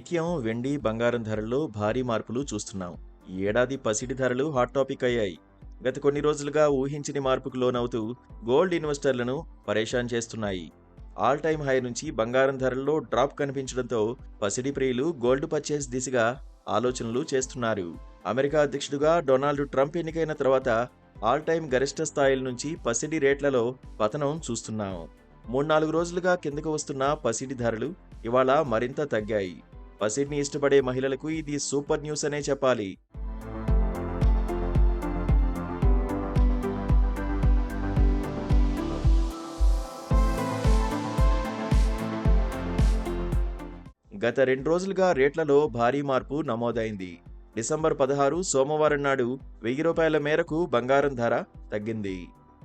నిత్యం వెండి, బంగారం ధరల్లో భారీ మార్పులు చూస్తున్నాం. ఈ ఏడాది పసిడి ధరలు హాట్ టాపిక్ అయ్యాయి. గత కొన్ని రోజులుగా ఊహించని మార్పుకు లోనవుతూ గోల్డ్ ఇన్వెస్టర్లను పరేషాన్ చేస్తున్నాయి. ఆల్ టైమ్ హై నుంచి బంగారం ధరల్లో డ్రాప్ కనిపించడంతో పసిడి ప్రియులు గోల్డ్ పర్చేస్ దిశగా ఆలోచనలు చేస్తున్నారు. అమెరికా అధ్యక్షుడిగా డొనాల్డ్ ట్రంప్ ఎన్నికైన తర్వాత ఆల్ టైమ్ గరిష్ట స్థాయిల నుంచి పసిడి రేట్లలో పతనం చూస్తున్నాం. 3-4 రోజులుగా కిందకు వస్తున్న పసిడి ధరలు ఇవాళ మరింత తగ్గాయి. పసిడిని ఇష్టపడే మహిళలకు ఇది సూపర్ న్యూస్ అనే చెప్పాలి. గత 2 రోజులుగా రేట్లలో భారీ మార్పు నమోదైంది. డిసెంబర్ 16 సోమవారం నాడు ₹1000 మేరకు బంగారం ధర తగ్గింది.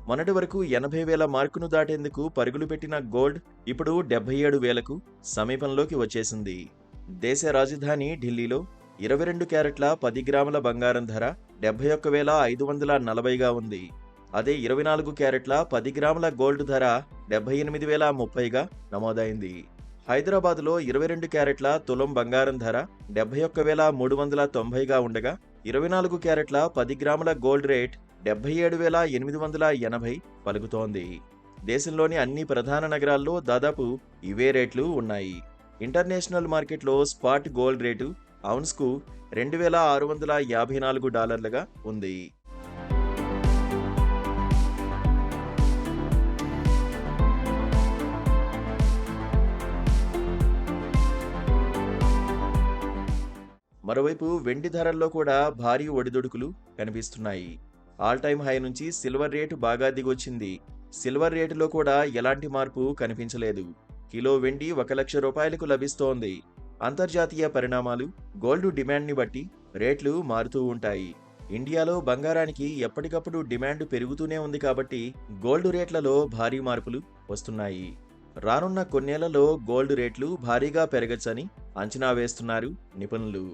మొన్నటి వరకు 80,000 మార్కును దాటేందుకు పరుగులు పెట్టిన గోల్డ్ ఇప్పుడు 77,000కు సమీపంలోకి వచ్చేసింది. దేశ రాజధాని ఢిల్లీలో 22 క్యారెట్ల 10 గ్రాముల బంగారం ధర 71,540గా ఉంది. అదే 24 క్యారెట్ల 10 గ్రాముల గోల్డ్ ధర 78,030గా నమోదైంది. హైదరాబాద్లో 22 క్యారెట్ల తులం బంగారం ధర 71,390గా ఉండగా 24 క్యారెట్ల 10 గ్రాముల గోల్డ్ రేట్ 77,880 పలుకుతోంది. దేశంలోని అన్ని ప్రధాన నగరాల్లో దాదాపు ఇవే రేట్లు ఉన్నాయి. ఇంటర్నేషనల్ మార్కెట్లో స్పాట్ గోల్డ్ రేటు ఔన్స్కు $2,654గా ఉంది. మరోవైపు వెండి ధరల్లో కూడా భారీ ఒడిదుడుకులు కనిపిస్తున్నాయి. ఆల్ టైమ్ హై నుంచి సిల్వర్ రేటు బాగా దిగొచ్చింది. సిల్వర్ రేటులో కూడా ఎలాంటి మార్పు కనిపించలేదు. కిలో వెండి ₹1,00,000కు లభిస్తోంది. అంతర్జాతీయ పరిణామాలు, గోల్డ్ డిమాండ్ని బట్టి రేట్లు మారుతూ ఉంటాయి. ఇండియాలో బంగారానికి ఎప్పటికప్పుడు డిమాండ్ పెరుగుతూనే ఉంది కాబట్టి గోల్డ్ రేట్లలో భారీ మార్పులు వస్తున్నాయి. రానున్న కొన్నేళ్లలో గోల్డ్ రేట్లు భారీగా పెరగచ్చని అంచనా వేస్తున్నారు నిపుణులు.